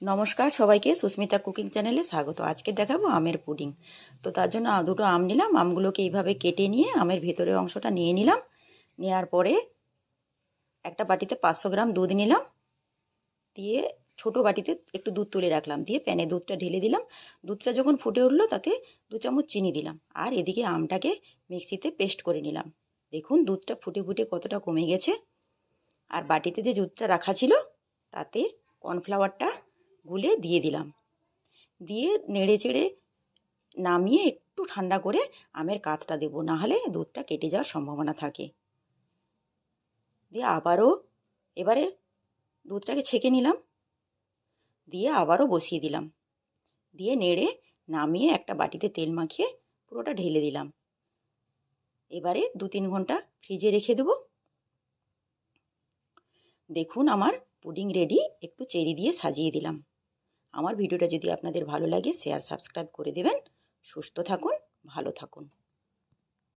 নমস্কার সবাইকে, সুস্মিতা কুকিং চ্যানেলে স্বাগত। আজকে দেখাবো আমের পুডিং। তো তার জন্য দুটো আম নিলাম। আমগুলোকে এইভাবে কেটে নিয়ে আমের ভেতরের অংশটা নিয়ে নিলাম। নেওয়ার পরে একটা বাটিতে 500 গ্রাম দুধ নিলাম, দিয়ে ছোট বাটিতে একটু দুধ তুলে রাখলাম, দিয়ে প্যানে দুধটা ঢেলে দিলাম। দুধটা যখন ফুটে উঠলো তাতে 2 চামচ চিনি দিলাম, আর এদিকে আমটাকে মিক্সিতে পেস্ট করে নিলাম। দেখুন দুধটা ফুটে ফুটে কতটা কমে গেছে। আর বাটিতে যে দুধটা রাখা ছিল তাতে কর্নফ্লাওয়ারটা গুলে দিয়ে দিলাম, দিয়ে নেড়ে চেড়ে নামিয়ে একটু ঠান্ডা করে আমের কাতটা দেবো, নাহলে দুধটা কেটে যাওয়ার সম্ভাবনা থাকে। দিয়ে আবারও এবারে দুধটাকে ছেঁকে নিলাম, দিয়ে আবারও বসিয়ে দিলাম, দিয়ে নেড়ে নামিয়ে একটা বাটিতে তেল মাখিয়ে পুরোটা ঢেলে দিলাম। এবারে 2-3 ঘন্টা ফ্রিজে রেখে দেবো। দেখুন আমার পুডিং রেডি। একটু চেরি দিয়ে সাজিয়ে দিলাম। আমার ভিডিওটা যদি আপনাদের ভালো লাগে শেয়ার সাবস্ক্রাইব করে দেবেন। সুস্থ থাকুন, ভালো থাকুন।